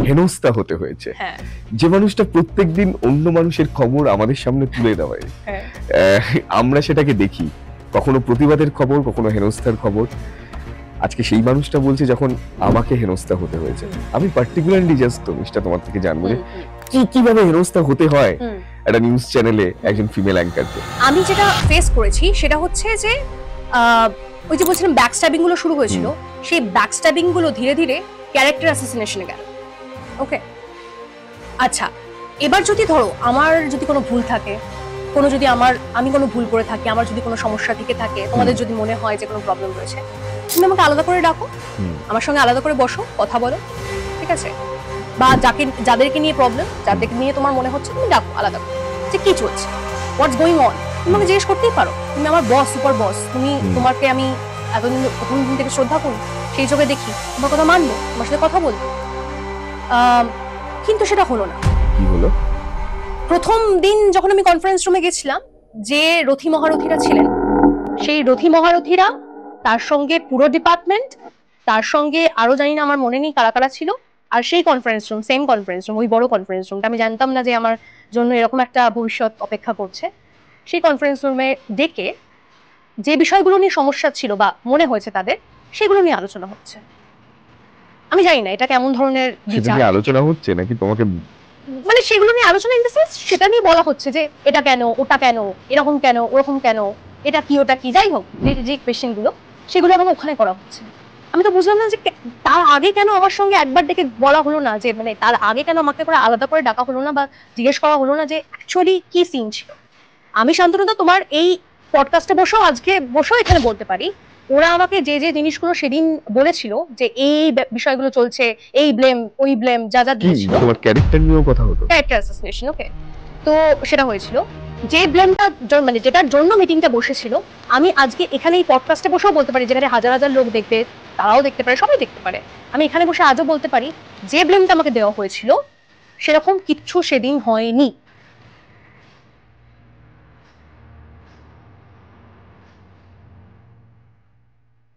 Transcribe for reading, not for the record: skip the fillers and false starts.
হেনস্থা হতে হয়েছে, হ্যাঁ যে মানুষটা প্রত্যেকদিন অন্য মানুষের খবর আমাদের সামনে তুলে দেওয়ায় হ্যাঁ আমরা সেটাকে দেখি, কখনো প্রতিবাদের খবর, কখনো হেনস্থার খবর। আজকে সেই মানুষটা বলছে যখন আমাকে হেনস্থা হতে হয়েছে। আমি পার্টিকুলারলি জাস্ট তনুষটা তোমার থেকে জানবো যে কিভাবে হেনস্থা হতে হয় একটা নিউজ চ্যানেলে একজন ফিমেল অ্যাঙ্কারকে। আমি যেটা ফেস করেছি সেটা হচ্ছে যে ওই যে বলছিলাম ব্যাকস্ট্যাবিং গুলো শুরু হয়েছিল, সেই ব্যাকস্ট্যাবিং গুলো ধীরে ধীরে ক্যারেক্টার অ্যাসাসিনেশনে গেল। ওকে, আচ্ছা এবার যদি ধরো আমার যদি কোনো ভুল থাকে, কোনো যদি আমি কোনো ভুল করে থাকি, আমার যদি কোনো সমস্যা থেকে থাকে, তোমাদের যদি মনে হয় যে কোনো প্রবলেম রয়েছে, তুমি আমাকে আলাদা করে ডাকো, আমার সঙ্গে আলাদা করে বসো, কথা বলো, ঠিক আছে? বা যাদেরকে নিয়ে প্রবলেম, যাদেরকে নিয়ে তোমার মনে হচ্ছে, তুমি ডাকো আলাদা করে, যে কি চলছে, হোয়াটস গোয়িং অন। তুমি আমাকে জিজ্ঞেস করতেই পারো, তুমি আমার বস, সুপার বস, তোমাকে আমি এতদিন প্রথম দিন থেকে শ্রদ্ধা করি, সেই চোখে দেখি, তোমার কথা মানবো, তোমার সাথে কথা বলবো। কিন্তু সেটা হলো না। কি হলো? প্রথম দিন যখন আমি কনফারেন্স রুমে গেছিলাম, যে রথী মহারথীরা ছিলেন, সেই রথী মহারথীরা, তার সঙ্গে পুরো ডিপার্টমেন্ট, তার সঙ্গে আরো জানি না, আমার মনে নেই কারা কারা ছিল, আর সেই conference room, same conference room, ওই বড় কনফারেন্স রুমটা, আমি জানতাম না যে আমার জন্য এরকম একটা ভবিষ্যৎ অপেক্ষা করছে। সেই কনফারেন্স রুমে ডেকে যে বিষয়গুলো নিয়ে সমস্যা ছিল বা মনে হয়েছে তাদের, সেগুলো নিয়ে আলোচনা হচ্ছে। আমি জানি না এটা কেমন ধরনের বিচার, আলোচনা হচ্ছে নাকি তোমাকে, মানে সেগুলো নিয়ে আলোচনা ইন দ্য সেন্স সেটা নিয়ে বলা হচ্ছে যে এটা কেন, ওটা কেন, এরকম কেন, ওরকম কেন, এটা কি, ওটা কি, যাই হোক যে কোয়েশ্চেন গুলো, সেগুলো আমাকে ওখানে করা হচ্ছে। আমি তো বুঝলাম না যে তার আগে কেন আমার সঙ্গে একবার ডেকে বলা হলো না, যে মানে তার আগে কেন আমাকে করে আলাদা করে ডাকা হলো না, বা জিজ্ঞেস করা হলো না যে অ্যাকচুয়ালি কি সিন ছিল। আমি শান্তনুদা তোমার এই পডকাস্টে বসেও, আজকে বসেও এখানে বলতে পারি, ওরা আমাকে যে যে জিনিসগুলো সেদিন বলেছিল, যে এই বিষয়গুলো চলছে, এই ব্লেম, ওই ব্লেম, যা যা দিয়েছিল, তোমার ক্যারেক্টার নিয়েও কথা হতো, ক্যারেক্টার অ্যাসাসিনেশন। ওকে, তো সেটা হয়েছিল, যে ব্লেমটা মানে যেটার জন্য মিটিংটা বসেছিল, আমি আজকে এখানে এই পডকাস্টে বসেও বলতে পারি, যেখানে হাজার হাজার লোক দেখবে, তারাও দেখতে পারে, সবাই দেখতে পারে, আমি এখানে বসে আজও বলতে পারি, যে ব্লেমটা আমাকে দেওয়া হয়েছিল সেরকম কিচ্ছু সেদিন হয়নি।